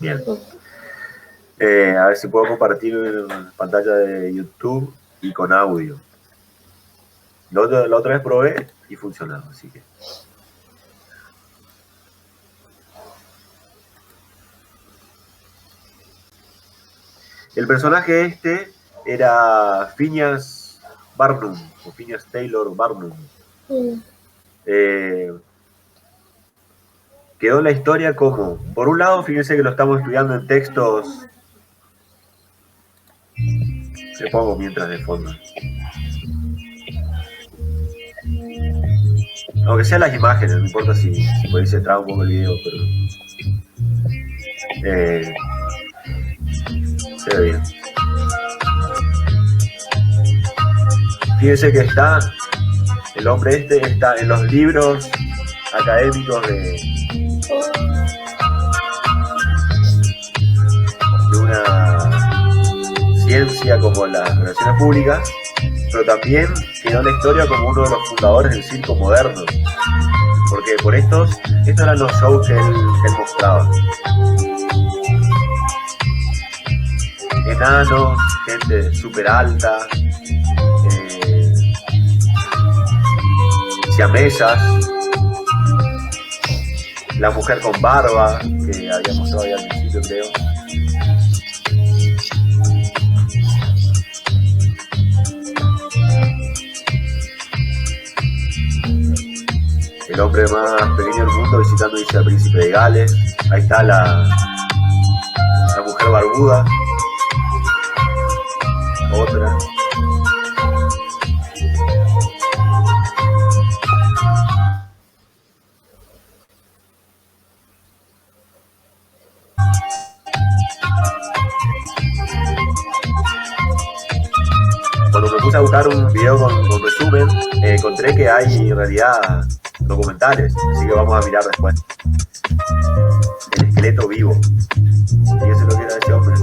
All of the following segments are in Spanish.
Bien. A ver si puedo compartir pantalla de YouTube y con audio. La otra vez probé y funcionaba, así que... El personaje este era Phineas Barnum, o Phineas Taylor Barnum. Quedó en la historia como, por un lado, fíjense que lo estamos estudiando en textos. Le pongo mientras de fondo. Aunque sean las imágenes, no importa si por ahí se traba un poco el video, pero se ve bien. Fíjense que el hombre este está en los libros académicos de una ciencia como las relaciones públicas, pero también quedó en la historia como uno de los fundadores del circo moderno, porque por estos eran los shows que él mostraba. Enanos, gente súper alta, siamesas, la mujer con barba, que había mostrado ahí al principio, creo. El hombre más pequeño del mundo visitando, dice, al príncipe de Gales. Ahí está la mujer barbuda. Otra. Cuando me puse a buscar un video con resumen, encontré que hay en realidad documentales, así que vamos a mirar después. El esqueleto vivo. Fíjense lo que era ese hombre.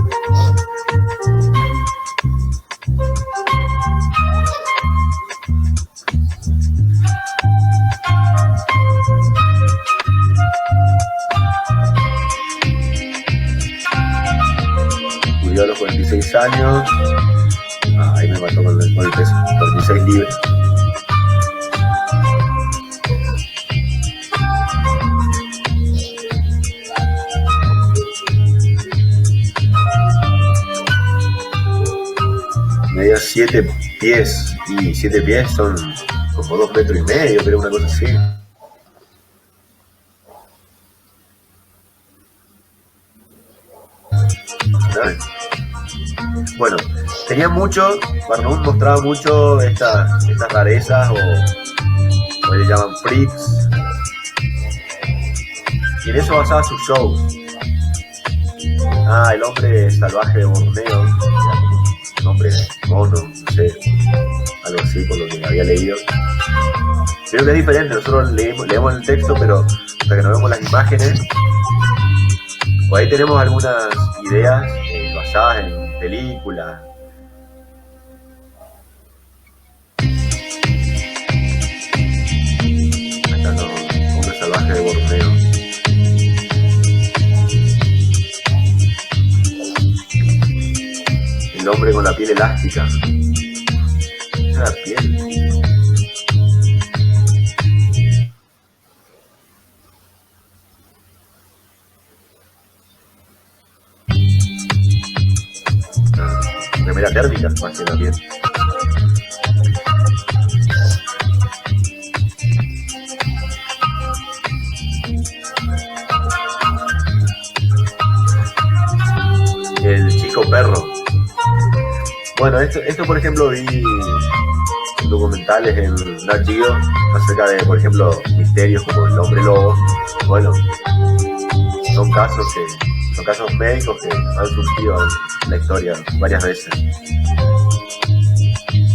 Murió a los 46 años. Ahí me mató con el peso. 46 libras. Medía 7 pies. Y 7 pies son como 2 metros y medio, pero una cosa así. Bueno, tenía mucho, Barnum mostraba mucho estas rarezas o le llaman freaks, y en eso basaba sus shows. El hombre salvaje de Borneo, un hombre mono, no sé, algo así por lo que había leído. Creo que es diferente, nosotros leemos el texto, pero hasta que no vemos las imágenes, por ahí tenemos algunas ideas basadas en películas. Acá no, hombre salvaje de Borneo. El hombre con la piel elástica. Esa es la piel. Remera térmica, más que la piel. El chico perro. Bueno, esto por ejemplo vi documentales en Nat Geo acerca de, por ejemplo, misterios como el hombre lobo. Bueno, son casos médicos que han surgido en la historia varias veces.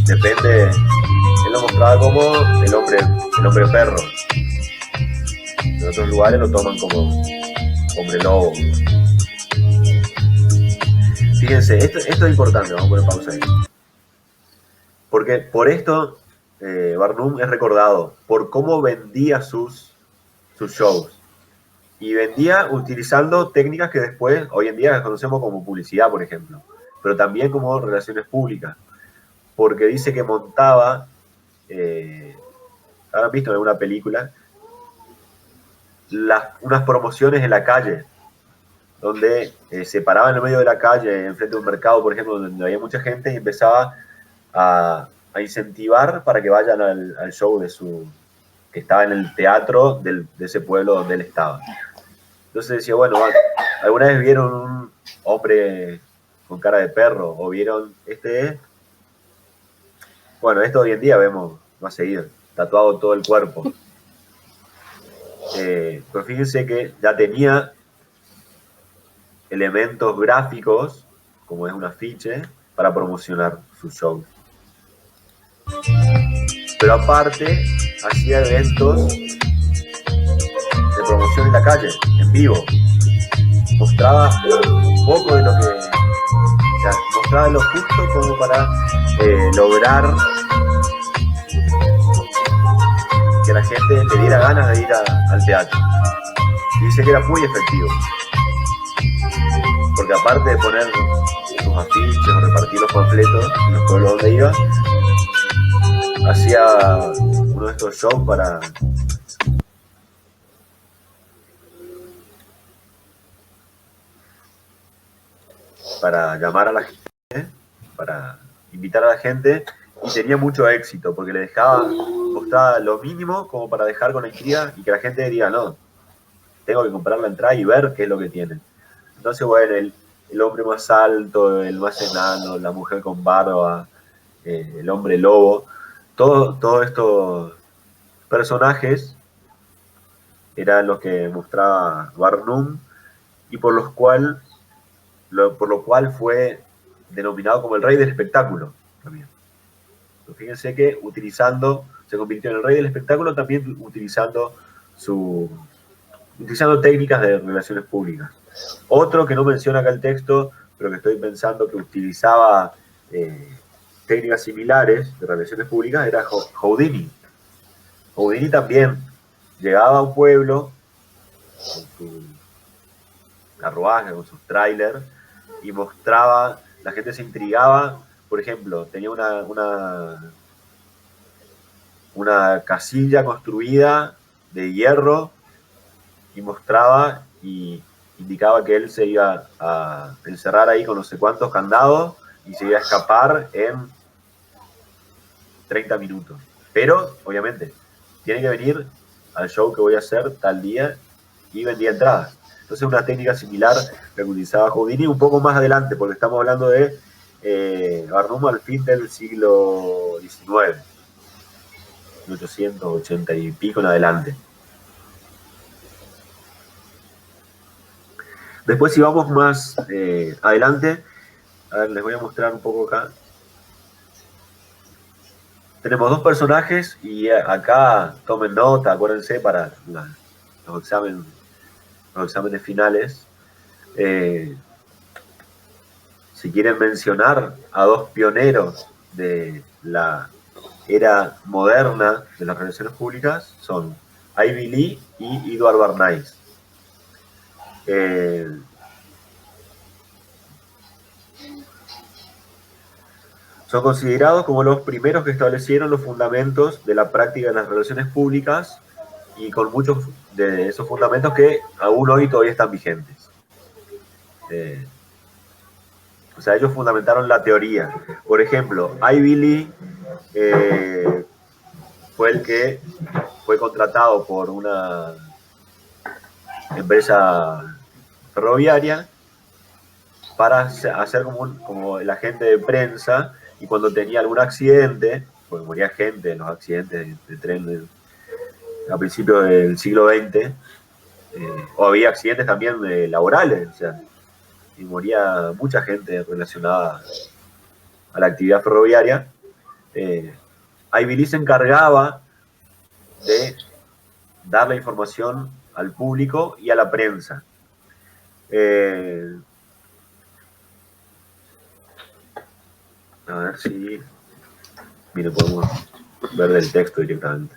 Depende, él lo mostraba como el hombre perro. En otros lugares lo toman como hombre lobo. Fíjense, esto es importante, vamos a poner pausa ahí. Porque por esto Barnum es recordado por cómo vendía sus shows. y vendía utilizando técnicas que después, hoy en día, conocemos como publicidad, por ejemplo, pero también como relaciones públicas, porque dice que montaba, ¿habrán visto en alguna película? Unas promociones en la calle, donde se paraba en el medio de la calle, enfrente de un mercado, por ejemplo, donde había mucha gente y empezaba a incentivar para que vayan al show que estaba en el teatro de ese pueblo donde él estaba. Entonces decía, bueno, ¿alguna vez vieron un hombre con cara de perro? ¿O vieron Bueno, esto hoy en día vemos más seguido, tatuado todo el cuerpo. Pero fíjense que ya tenía elementos gráficos, como es un afiche, para promocionar su show. Pero aparte, hacía eventos de promoción en la calle, en vivo. Mostraba un poco de lo que... O sea, mostraba lo justo como para lograr que la gente le diera ganas de ir al teatro. Y dice que era muy efectivo. Porque aparte de poner sus afiches o repartir los panfletos en los pueblos donde iba, hacía uno de estos shows para llamar a la gente, para invitar a la gente, y tenía mucho éxito porque le costaba lo mínimo como para dejar con la intriga y que la gente diga, no, tengo que comprar la entrada y ver qué es lo que tienen. Entonces, bueno, el hombre más alto, el más enano, la mujer con barba, el hombre lobo, todos estos personajes eran los que mostraba Barnum y por lo cual fue denominado como el rey del espectáculo también. Pero fíjense que se convirtió en el rey del espectáculo también utilizando técnicas de relaciones públicas. Otro que no menciona acá el texto, pero que estoy pensando que utilizaba técnicas similares de relaciones públicas, era Houdini. Houdini también llegaba a un pueblo con su carruaje, con sus trailers, y mostraba, la gente se intrigaba, por ejemplo, tenía una casilla construida de hierro y mostraba y indicaba que él se iba a encerrar ahí con no sé cuántos candados y se iba a escapar en 30 minutos. Pero, obviamente, tiene que venir al show que voy a hacer tal día y vendía entradas. Entonces, una técnica similar que utilizaba Houdini un poco más adelante, porque estamos hablando de Barnum al fin del siglo XIX, 1880 y pico en adelante. Después, si vamos más adelante, a ver, les voy a mostrar un poco acá. Tenemos dos personajes y acá tomen nota, acuérdense para los exámenes finales. Si quieren mencionar a dos pioneros de la era moderna de las relaciones públicas, son Ivy Lee y Edward Bernays. Son considerados como los primeros que establecieron los fundamentos de la práctica de las relaciones públicas y con muchos de esos fundamentos que aún hoy todavía están vigentes. O sea, ellos fundamentaron la teoría. Por ejemplo, Ivy Lee fue el que fue contratado por una empresa ferroviaria para hacer como el agente de prensa, y cuando tenía algún accidente, porque moría gente en los accidentes de tren a principios del siglo XX, o había accidentes también laborales, o sea, y moría mucha gente relacionada a la actividad ferroviaria, Ivy Lee se encargaba de dar la información al público y a la prensa. A ver si... Mire, podemos ver del texto directamente.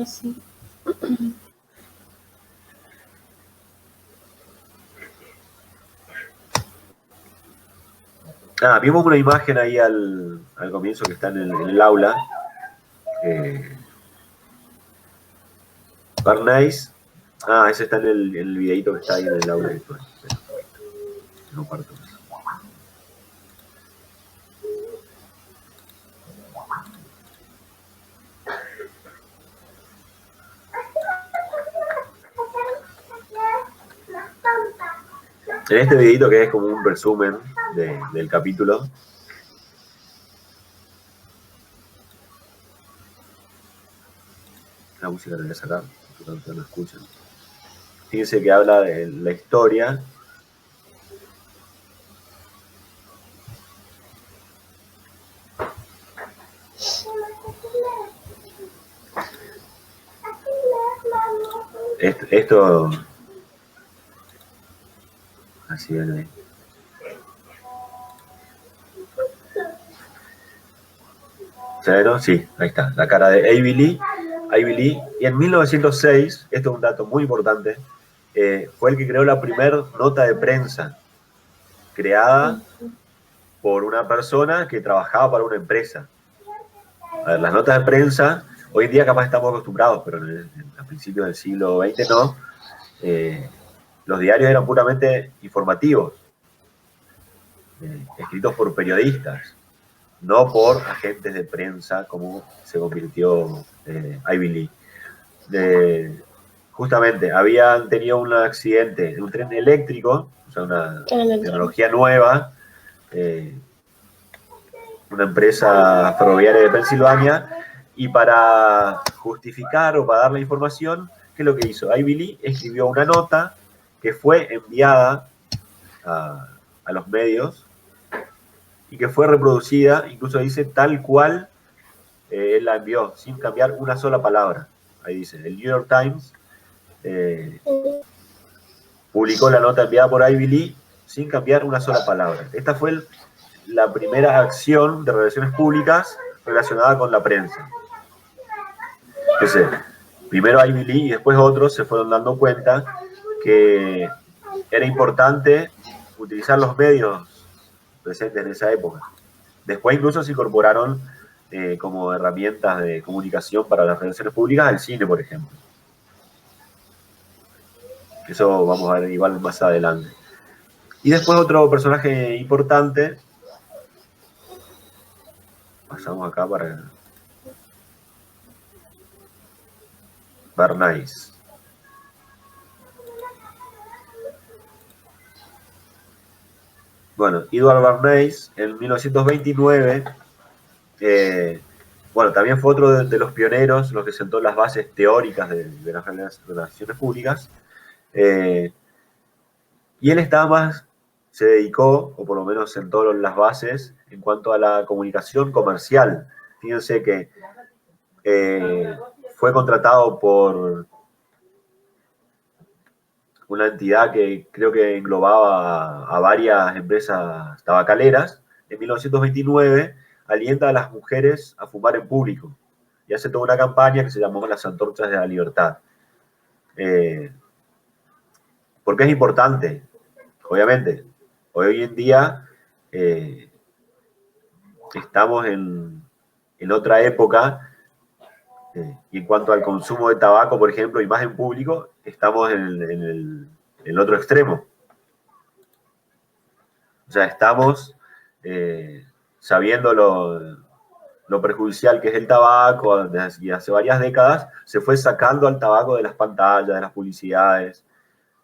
Sí. Vimos una imagen ahí al comienzo que está en el aula. Barnais. Ese está en el videito que está ahí en el aula virtual. No parto eso. En este videito, que es como un resumen del capítulo, la música la voy a sacar, porque no escuchan. Fíjense que habla de la historia. Esto así ven ahí. ¿Se ve, no? Sí, ahí está, la cara de Ivy Lee. Y en 1906, esto es un dato muy importante, fue el que creó la primera nota de prensa creada por una persona que trabajaba para una empresa. A ver, las notas de prensa, hoy en día capaz estamos acostumbrados, pero a principios del siglo XX no. Los diarios eran puramente informativos, escritos por periodistas, no por agentes de prensa, como se convirtió Ivy Lee. Justamente, habían tenido un accidente de un tren eléctrico, o sea, una tecnología nueva, una empresa ferroviaria de Pensilvania, y para justificar o para dar la información, ¿qué es lo que hizo? Ivy Lee escribió una nota que fue enviada a los medios y que fue reproducida, incluso dice tal cual él la envió, sin cambiar una sola palabra. Ahí dice, el New York Times publicó la nota enviada por Ivy Lee sin cambiar una sola palabra. Esta fue la primera acción de relaciones públicas relacionada con la prensa. Entonces, primero Ivy Lee y después otros se fueron dando cuenta que era importante utilizar los medios presentes en esa época. Después incluso se incorporaron como herramientas de comunicación para las relaciones públicas el cine, por ejemplo. Eso vamos a ver igual más adelante. Y después otro personaje importante. Pasamos acá para Bernays. Bueno, Edward Bernays en 1929, bueno, también fue otro de los pioneros, los que sentó las bases teóricas de las relaciones públicas. Y él se dedicó, o por lo menos sentó las bases en cuanto a la comunicación comercial. Fíjense que fue contratado por una entidad que creo que englobaba a varias empresas tabacaleras. En 1929 alienta a las mujeres a fumar en público y hace toda una campaña que se llamó las Antorchas de la Libertad. ¿Por qué es importante? Obviamente, hoy en día estamos en otra época y en cuanto al consumo de tabaco, por ejemplo, y más en público, estamos en el otro extremo. O sea, estamos sabiendo lo perjudicial que es el tabaco, y hace varias décadas se fue sacando al tabaco de las pantallas, de las publicidades.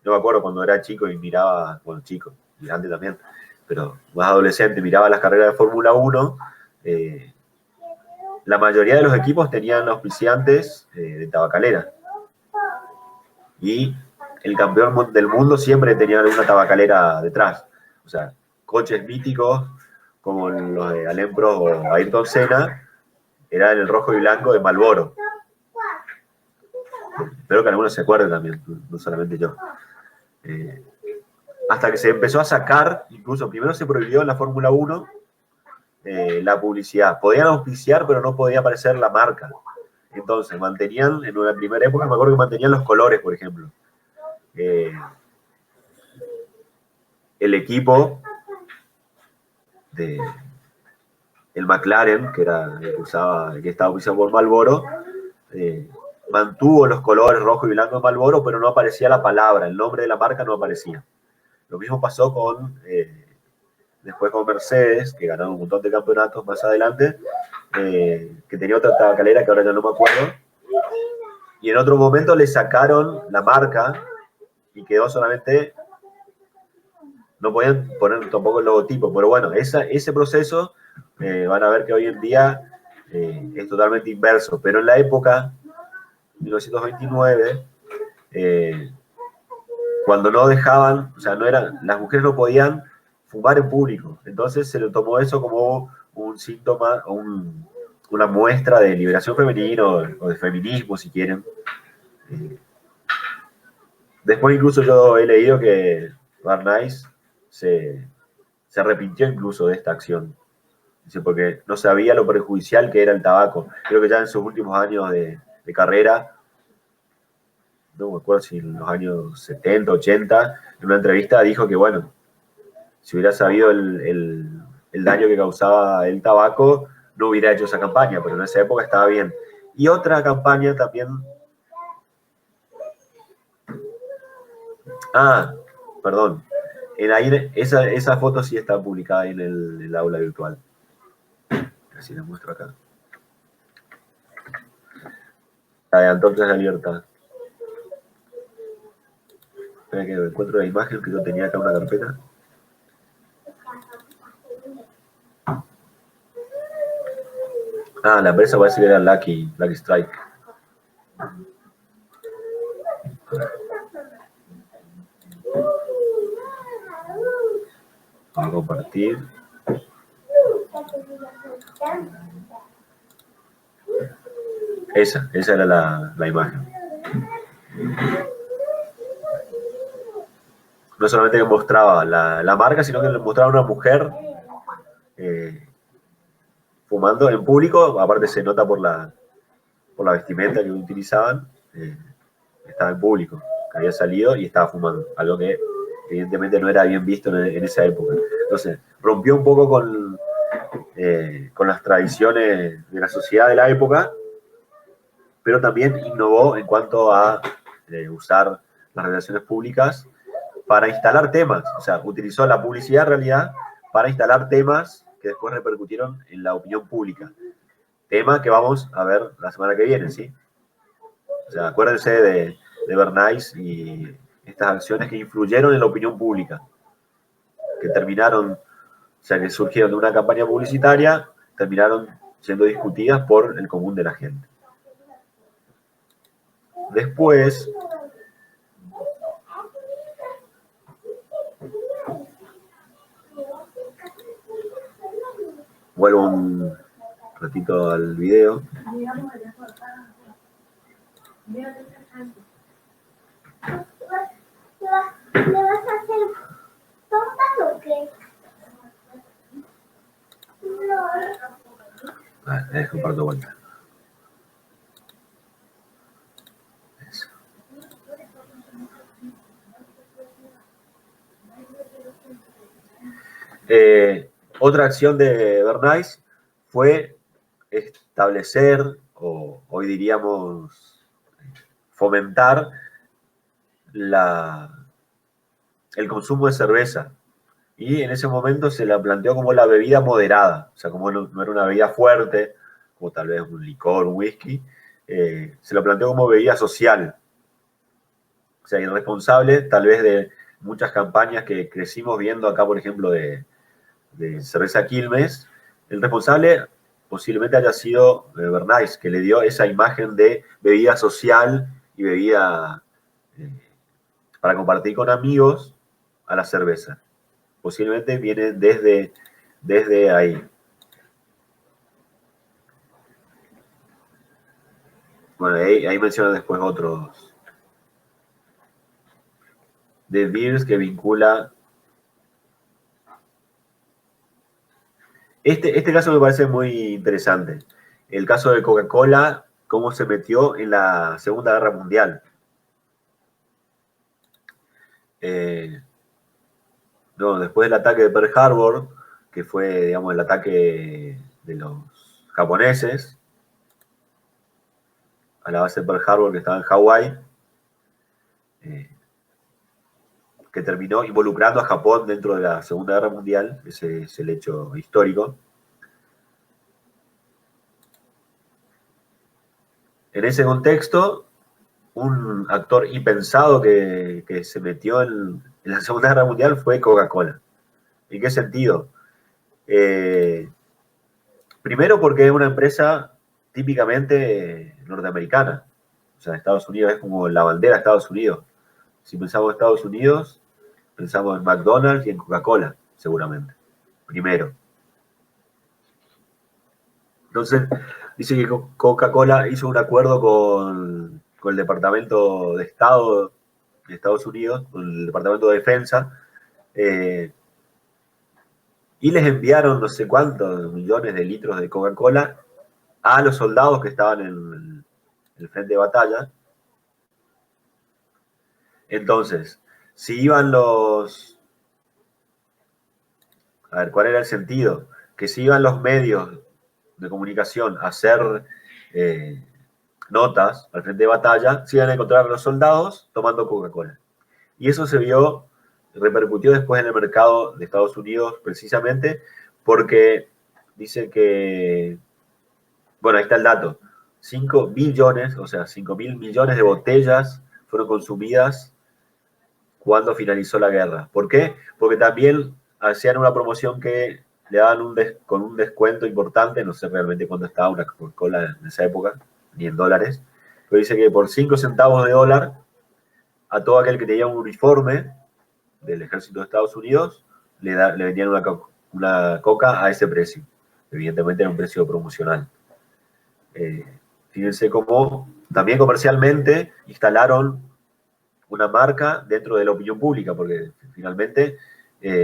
Yo me acuerdo cuando era chico y miraba, bueno, chico, y antes también, pero más adolescente, miraba las carreras de Fórmula 1, la mayoría de los equipos tenían auspiciantes de tabacalera. Y el campeón del mundo siempre tenía una tabacalera detrás. O sea, coches míticos como los de Alain Prost o Ayrton Senna eran el rojo y blanco de Marlboro. Espero que algunos se acuerden también, no solamente yo. Hasta que se empezó a sacar, incluso primero se prohibió en la Fórmula 1 la publicidad. Podían auspiciar, pero no podía aparecer la marca. Entonces, mantenían, en una primera época, me acuerdo que mantenían los colores, por ejemplo. El equipo de el McLaren, que era el que estaba usado por Marlboro, mantuvo los colores rojo y blanco de Marlboro, pero no aparecía la palabra, el nombre de la marca no aparecía. Lo mismo pasó después con Mercedes, que ganaron un montón de campeonatos más adelante, que tenía otra tabacalera que ahora ya no me acuerdo, y en otro momento le sacaron la marca y quedó solamente, no podían poner tampoco el logotipo, pero bueno, ese proceso van a ver que hoy en día es totalmente inverso, pero en la época, 1929, cuando no dejaban, o sea, las mujeres no podían fumar en público, entonces se le tomó eso como un síntoma, una muestra de liberación femenina o de feminismo, si quieren. Después incluso yo he leído que Barnais se arrepintió incluso de esta acción. Dice, porque no sabía lo perjudicial que era el tabaco. Creo que ya en sus últimos años de carrera, no me acuerdo si en los años 70, 80, en una entrevista dijo que, bueno, si hubiera sabido el daño que causaba el tabaco, no hubiera hecho esa campaña, pero en esa época estaba bien. Y otra campaña también... Perdón. Esa foto sí está publicada en el aula virtual. Así la muestro acá. La de Entonces la Libertad. Espera que encuentro la imagen que yo tenía acá en una carpeta. La empresa parece que era Lucky Strike. Vamos a compartir. Esa era la imagen. No solamente que mostraba la marca, sino que le mostraba una mujer fumando en público. Aparte se nota por la vestimenta que utilizaban. Estaba en público, que había salido y estaba fumando. Algo que evidentemente no era bien visto en esa época. Entonces, rompió un poco con las tradiciones de la sociedad de la época, pero también innovó en cuanto a usar las relaciones públicas para instalar temas. O sea, utilizó la publicidad en realidad para instalar temas que después repercutieron en la opinión pública. Tema que vamos a ver la semana que viene, ¿sí? O sea, acuérdense de Bernays y estas acciones que influyeron en la opinión pública, que terminaron, o sea, que surgieron de una campaña publicitaria, terminaron siendo discutidas por el común de la gente. Después, vuelvo un ratito al video. ¿Le vas a hacer tortas o qué? No. Comparto vuelta. Eso. Otra acción de Bernays fue establecer, o hoy diríamos fomentar, el consumo de cerveza. Y en ese momento se la planteó como la bebida moderada, o sea, como no era una bebida fuerte, como tal vez un licor, un whisky, se lo planteó como bebida social. O sea, irresponsable tal vez de muchas campañas que crecimos viendo acá, por ejemplo, de cerveza Quilmes. El responsable posiblemente haya sido Bernays, que le dio esa imagen de bebida social y bebida para compartir con amigos a la cerveza. Posiblemente viene desde ahí. Bueno, ahí menciona después otros. De Beers que vincula. Este caso me parece muy interesante. El caso de Coca-Cola, cómo se metió en la Segunda Guerra Mundial. Después del ataque de Pearl Harbor, que fue, digamos, el ataque de los japoneses a la base de Pearl Harbor que estaba en Hawái, que terminó involucrando a Japón dentro de la Segunda Guerra Mundial. Ese es el hecho histórico. En ese contexto, un actor impensado que se metió en la Segunda Guerra Mundial fue Coca-Cola. ¿En qué sentido? Primero porque es una empresa típicamente norteamericana. O sea, Estados Unidos es como la bandera de Estados Unidos. Si pensamos en Estados Unidos, pensamos en McDonald's y en Coca-Cola, seguramente. Primero. Entonces, dice que Coca-Cola hizo un acuerdo con el Departamento de Estado de Estados Unidos, con el Departamento de Defensa, y les enviaron no sé cuántos millones de litros de Coca-Cola a los soldados que estaban en el frente de batalla. Entonces, si iban los... A ver, ¿cuál era el sentido? Que si iban los medios de comunicación a hacer notas al frente de batalla, se iban a encontrar a los soldados tomando Coca-Cola. Y eso se vio, repercutió después en el mercado de Estados Unidos, precisamente porque dice que, bueno, ahí está el dato, 5 billones, o sea, 5.000 millones de botellas fueron consumidas cuando finalizó la guerra. ¿Por qué? Porque también hacían una promoción que le daban con un descuento importante, no sé realmente cuánto estaba una Coca-Cola en esa época, ni en dólares, pero dice que por 5 centavos de dólar, a todo aquel que tenía un uniforme del ejército de Estados Unidos, le vendían una coca a ese precio. Evidentemente era un precio promocional. Fíjense cómo también comercialmente instalaron una marca dentro de la opinión pública, porque finalmente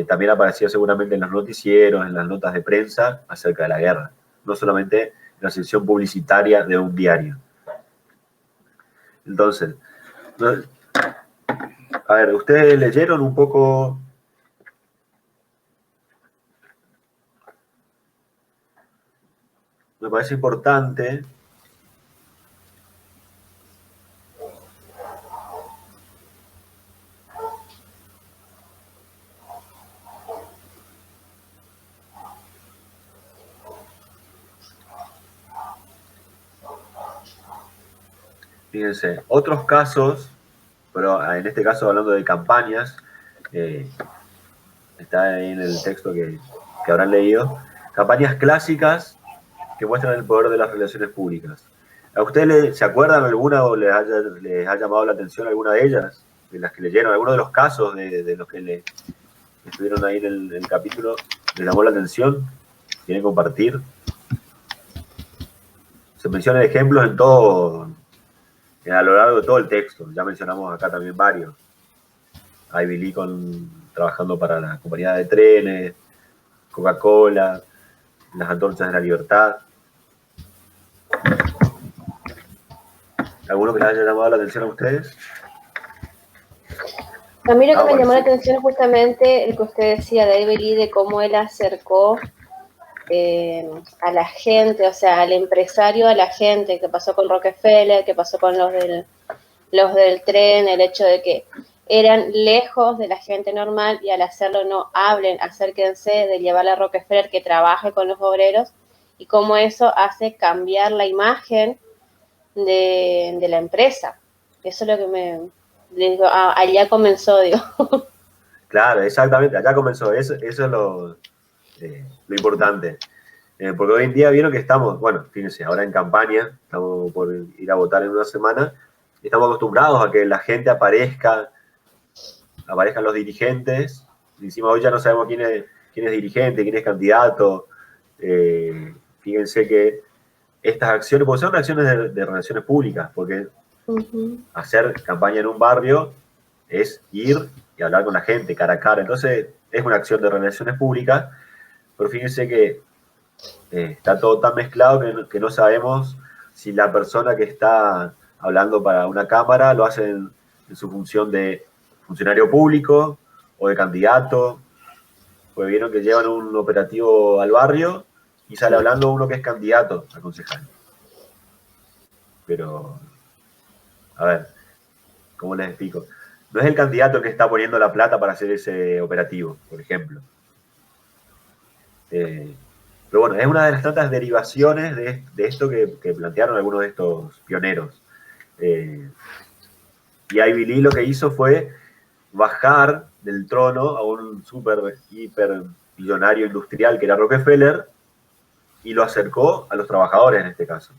también aparecía seguramente en los noticieros, en las notas de prensa acerca de la guerra, no solamente en la sección publicitaria de un diario. Entonces, a ver, ¿ustedes leyeron un poco? Me parece importante. Fíjense, otros casos, pero en este caso hablando de campañas, está ahí en el texto que habrán leído, campañas clásicas que muestran el poder de las relaciones públicas. ¿A ustedes se acuerdan alguna o les ha llamado la atención alguna de ellas, de las que leyeron, alguno de los casos de los que estuvieron ahí en el capítulo, les llamó la atención? ¿Quieren compartir? Se mencionan ejemplos en todo, a lo largo de todo el texto. Ya mencionamos acá también varios. Ivy Lee trabajando para la compañía de trenes, Coca-Cola, las antorchas de la libertad. ¿Alguno que les haya llamado la atención a ustedes? A mí lo que me llamó la atención es justamente el que usted decía de Ivy Lee, de cómo él acercó a la gente, o sea, al empresario, a la gente, que pasó con Rockefeller, que pasó con los del tren, el hecho de que eran lejos de la gente normal y al hacerlo no hablen, acérquense, de llevar a Rockefeller que trabaje con los obreros, y cómo eso hace cambiar la imagen de la empresa. Eso es lo que allá comenzó, digo. Claro, exactamente, allá comenzó, eso es lo importante. Porque hoy en día vieron que estamos, bueno, fíjense, ahora en campaña, estamos por ir a votar en una semana, estamos acostumbrados a que la gente aparezcan los dirigentes, y encima hoy ya no sabemos quién es dirigente, quién es candidato. Fíjense que estas acciones, porque son acciones de relaciones públicas, porque hacer campaña en un barrio es ir y hablar con la gente cara a cara, entonces es una acción de relaciones públicas, pero fíjense que está todo tan mezclado que no sabemos si la persona que está hablando para una cámara lo hace en su función de funcionario público o de candidato. Pues vieron que llevan un operativo al barrio y sale hablando uno que es candidato a concejal. Pero, a ver, ¿cómo les explico? No es el candidato el que está poniendo la plata para hacer ese operativo, por ejemplo. Pero bueno, es una de las tantas derivaciones de esto que plantearon algunos de estos pioneros. Y Ivy Lee lo que hizo fue bajar del trono a un super, hiper millonario industrial que era Rockefeller y lo acercó a los trabajadores en este caso.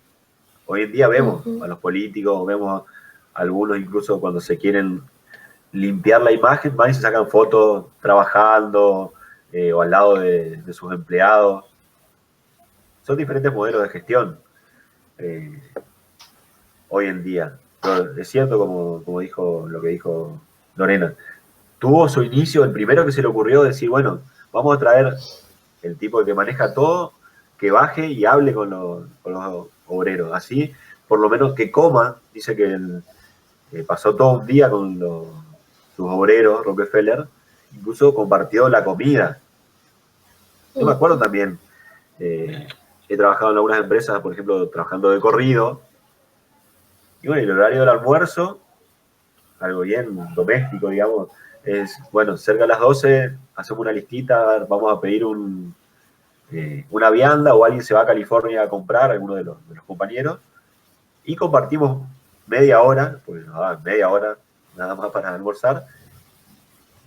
Hoy en día vemos a los políticos, vemos a algunos incluso cuando se quieren limpiar la imagen, van y se sacan fotos trabajando o al lado de sus empleados. Son diferentes modelos de gestión hoy en día. Pero es cierto, como dijo lo que dijo Lorena, tuvo su inicio, el primero que se le ocurrió decir, bueno, vamos a traer el tipo que maneja todo, que baje y hable con los obreros. Así, por lo menos que coma, dice que pasó todo un día con sus obreros, Rockefeller, incluso compartió la comida. Yo me acuerdo también, he trabajado en algunas empresas, por ejemplo, trabajando de corrido, y bueno, el horario del almuerzo, algo bien doméstico, digamos, es, bueno, cerca de las 12, hacemos una listita, vamos a pedir una vianda o alguien se va a California a comprar, alguno de los compañeros, y compartimos media hora, pues media hora nada más para almorzar,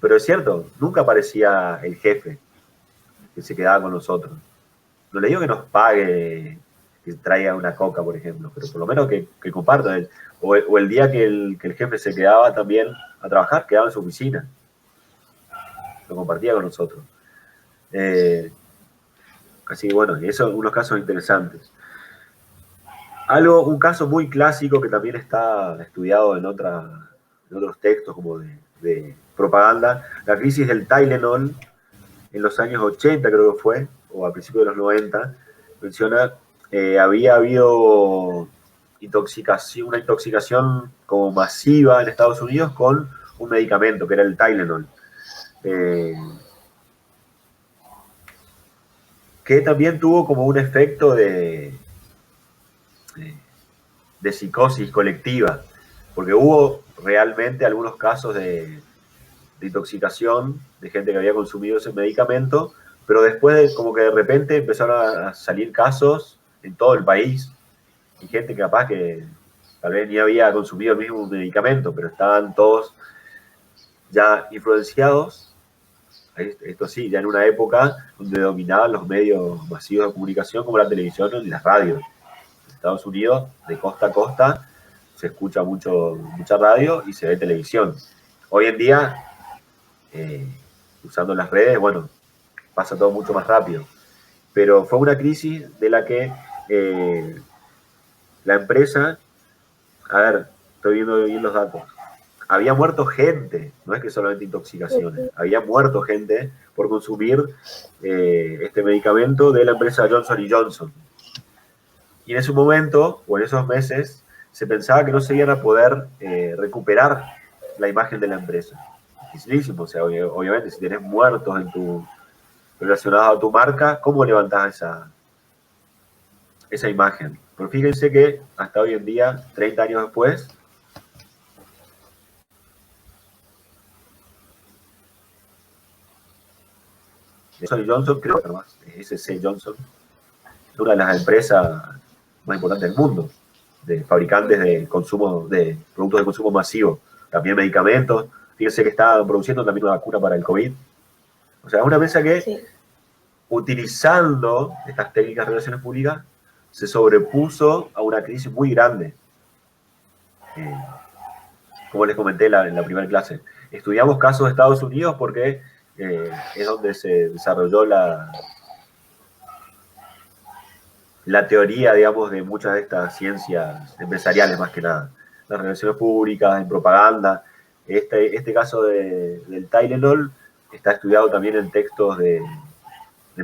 pero es cierto, nunca aparecía el jefe que se quedaba con nosotros. No le digo que nos pague, que traiga una coca, por ejemplo, pero por lo menos que comparta. O el día que el jefe se quedaba también a trabajar, quedaba en su oficina. Lo compartía con nosotros. Así que bueno, esos son unos casos interesantes. Un caso muy clásico que también está estudiado en otros textos como de propaganda, la crisis del Tylenol en los años 80 creo que fue, o a principios de los 90, menciona, había habido una intoxicación como masiva en Estados Unidos con un medicamento que era el Tylenol. Que también tuvo como un efecto de psicosis colectiva, porque hubo realmente algunos casos de intoxicación de gente que había consumido ese medicamento, pero después como que de repente empezaron a salir casos en todo el país y gente capaz que tal vez ni había consumido el mismo medicamento, pero estaban todos ya influenciados, esto sí, ya en una época donde dominaban los medios masivos de comunicación como la televisión y las radios. En Estados Unidos, de costa a costa, se escucha mucha radio y se ve televisión. Hoy en día, usando las redes, bueno, pasa todo mucho más rápido. Pero fue una crisis de la que la empresa, a ver, estoy viendo bien los datos, había muerto gente, no es que solamente intoxicaciones, había muerto gente por consumir este medicamento de la empresa Johnson & Johnson. Y en ese momento, o en esos meses, se pensaba que no se iban a poder recuperar la imagen de la empresa. Dificilísimo, o sea, obviamente, si tienes muertos relacionados a tu marca, ¿cómo levantás esa imagen? Pero fíjense que hasta hoy en día, 30 años después, Johnson, creo que más, SC Johnson, es una de las empresas más importantes del mundo, de fabricantes de productos de consumo masivo, también medicamentos. Fíjense que está produciendo también una vacuna para el COVID. O sea, es una empresa que, sí, utilizando estas técnicas de relaciones públicas, se sobrepuso a una crisis muy grande. Como les comenté en la primera clase, estudiamos casos de Estados Unidos porque es donde se desarrolló la teoría, digamos, de muchas de estas ciencias empresariales, más que nada. Las relaciones públicas, en propaganda. Este caso del Tylenol está estudiado también en textos de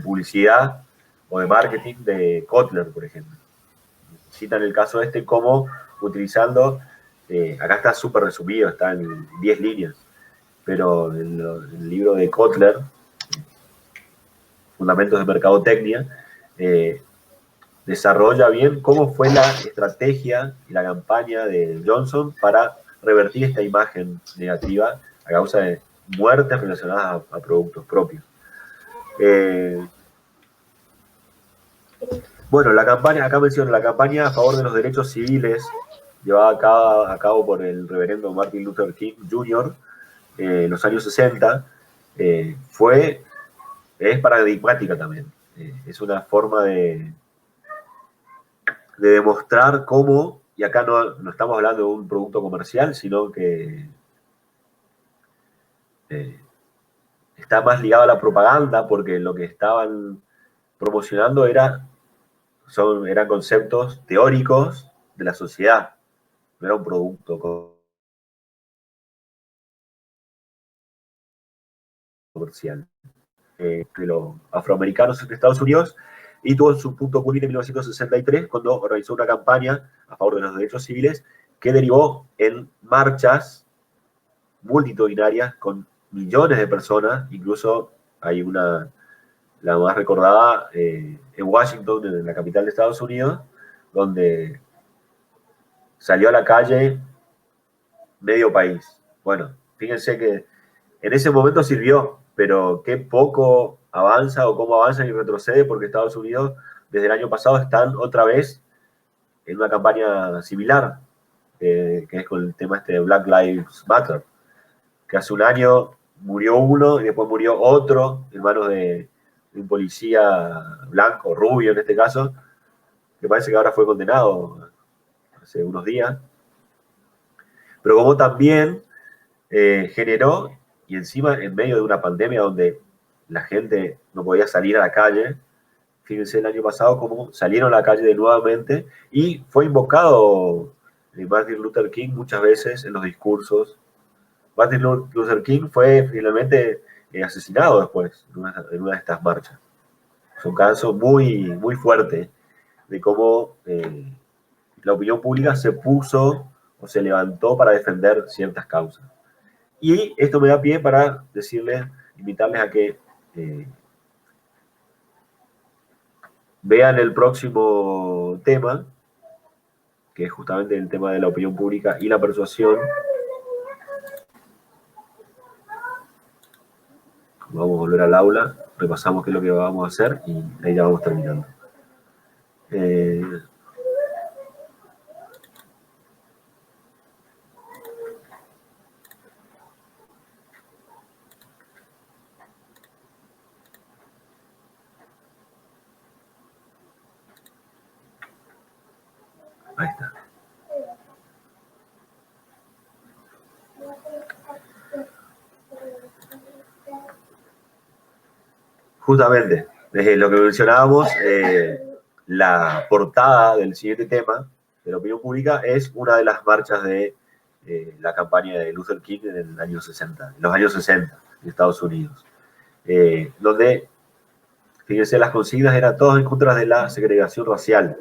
publicidad o de marketing de Kotler, por ejemplo. Citan el caso como utilizando, acá está súper resumido, está en 10 líneas, pero el libro de Kotler Fundamentos de Mercadotecnia, desarrolla bien cómo fue la estrategia y la campaña de Johnson para revertir esta imagen negativa a causa de muertes relacionadas a productos propios. Bueno, la campaña, acá menciono, la campaña a favor de los derechos civiles llevada a cabo por el reverendo Martin Luther King Jr. En los años 60, es paradigmática también. Es una forma de demostrar cómo, y acá no estamos hablando de un producto comercial, sino que está más ligado a la propaganda, porque lo que estaban promocionando eran conceptos teóricos de la sociedad, no era un producto comercial. De los afroamericanos en Estados Unidos, y tuvo su punto culmine en 1963 cuando organizó una campaña a favor de los derechos civiles que derivó en marchas multitudinarias con millones de personas, incluso hay la más recordada en Washington, en la capital de Estados Unidos, donde salió a la calle medio país. Bueno, fíjense que en ese momento sirvió, pero qué poco avanza o cómo avanza y retrocede, porque Estados Unidos desde el año pasado están otra vez en una campaña similar, que es con el tema de Black Lives Matter, que hace un año murió uno y después murió otro en manos de un policía blanco, rubio en este caso, que parece que ahora fue condenado hace unos días, pero como también generó, y encima en medio de una pandemia donde la gente no podía salir a la calle, fíjense el año pasado cómo salieron a la calle de nuevamente, y fue invocado Martin Luther King muchas veces en los discursos. Martin Luther King fue finalmente asesinado después en una de estas marchas. Es un caso muy, muy fuerte de cómo la opinión pública se puso o se levantó para defender ciertas causas. Y esto me da pie para decirles, invitarles a que vean el próximo tema, que es justamente el tema de la opinión pública y la persuasión. Vamos a volver al aula, repasamos qué es lo que vamos a hacer y ahí ya vamos terminando. Ahí está. Justamente, desde lo que mencionábamos, la portada del siguiente tema de la opinión pública es una de las marchas de la campaña de Luther King en el año 60, en los años 60 en Estados Unidos, donde, fíjense, las consignas eran todas en contra de la segregación racial,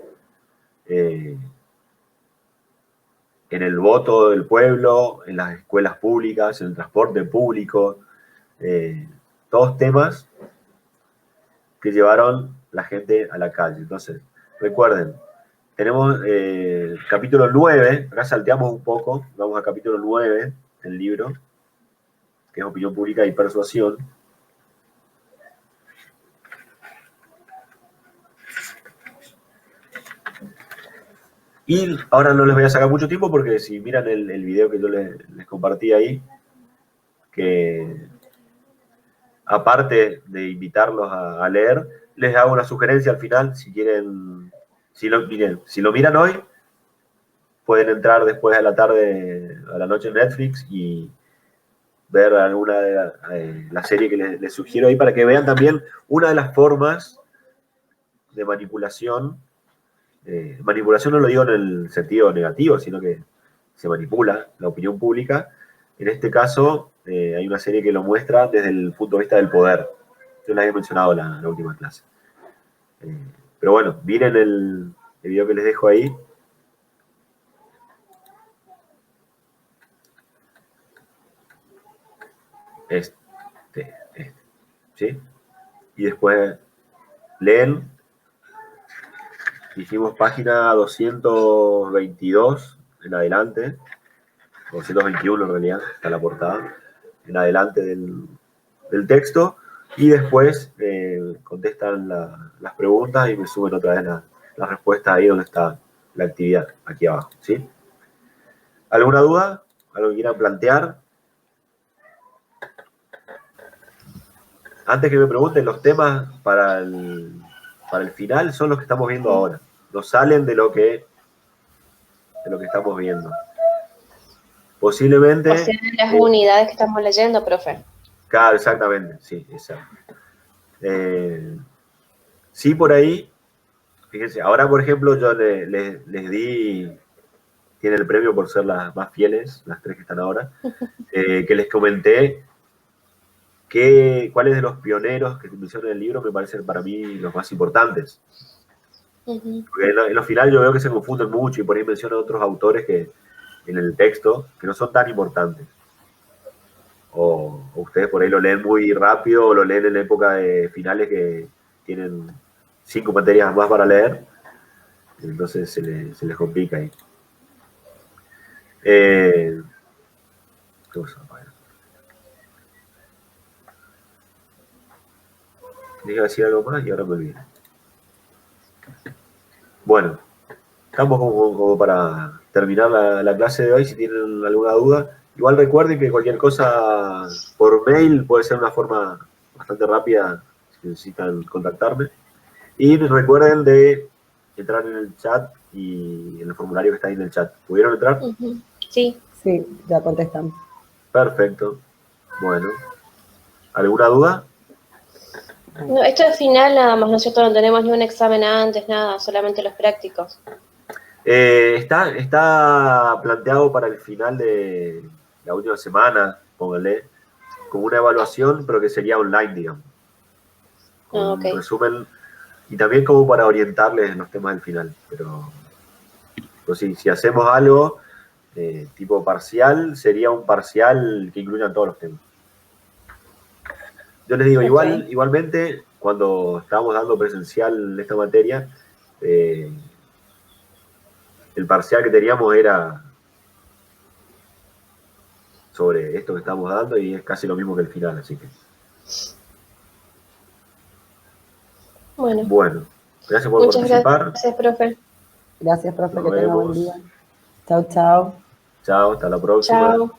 en el voto del pueblo, en las escuelas públicas, en el transporte público, todos temas que llevaron la gente a la calle. Entonces, recuerden, tenemos capítulo 9, acá salteamos un poco, vamos al capítulo 9 del libro, que es opinión pública y persuasión. Y ahora no les voy a sacar mucho tiempo porque si miran el video que yo les compartí ahí, que aparte de invitarlos a leer, les hago una sugerencia al final, si quieren, si lo miran hoy, pueden entrar después a la tarde, a la noche en Netflix y ver alguna de la serie que les sugiero ahí para que vean también una de las formas de manipulación. Manipulación no lo digo en el sentido negativo, sino que se manipula la opinión pública. En este caso, hay una serie que lo muestra desde el punto de vista del poder. Yo les había mencionado en la última clase. Pero bueno, miren el video que les dejo ahí. Este, ¿sí? Y después leen. Hicimos página 222 en adelante, 221 en realidad, está la portada, en adelante del texto, y después contestan las preguntas y me suben otra vez las respuestas ahí donde está la actividad, aquí abajo, ¿sí? ¿Alguna duda? ¿Algo que quieran plantear? Antes que me pregunten, los temas para el final son los que estamos viendo ahora. No salen de lo que estamos viendo. Posiblemente... O sea, las unidades que estamos leyendo, profe. Claro, exactamente, sí, exacto. Sí, por ahí, fíjense, ahora por ejemplo yo les di, tiene el premio por ser las más fieles, las 3 que están ahora, que les comenté cuáles de los pioneros que mencionan en el libro me parecen para mí los más importantes. Porque en lo final yo veo que se confunden mucho y por ahí mencionan otros autores que en el texto que no son tan importantes. O ustedes por ahí lo leen muy rápido o lo leen en época de finales que tienen 5 materias más para leer. Entonces se les complica ahí. ¿Qué cosa? Les iba a decir algo más y ahora me olvidé. Bueno, estamos como para terminar la clase de hoy. Si tienen alguna duda, igual recuerden que cualquier cosa por mail puede ser una forma bastante rápida si necesitan contactarme. Y recuerden de entrar en el chat y en el formulario que está ahí en el chat. ¿Pudieron entrar? Sí. Sí, ya contestamos. Perfecto. Bueno. ¿Alguna duda? No, esto es final nada más, ¿no es cierto? No tenemos ni un examen antes, nada, solamente los prácticos. Está planteado para el final de la última semana, pónganle, como una evaluación, pero que sería online, digamos. Con un resumen, y también como para orientarles en los temas del final. Pero pues si hacemos algo tipo parcial, sería un parcial que incluya todos los temas. Yo les digo, igualmente, cuando estábamos dando presencial esta materia, el parcial que teníamos era sobre esto que estamos dando y es casi lo mismo que el final, así que... Bueno, gracias por participar. Gracias, profe. Gracias, profe, que tenga buen día. Chau, chau. Chao, hasta la próxima. Chao.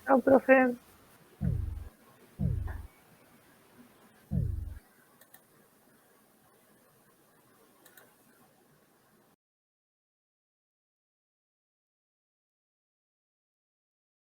Chao, profe.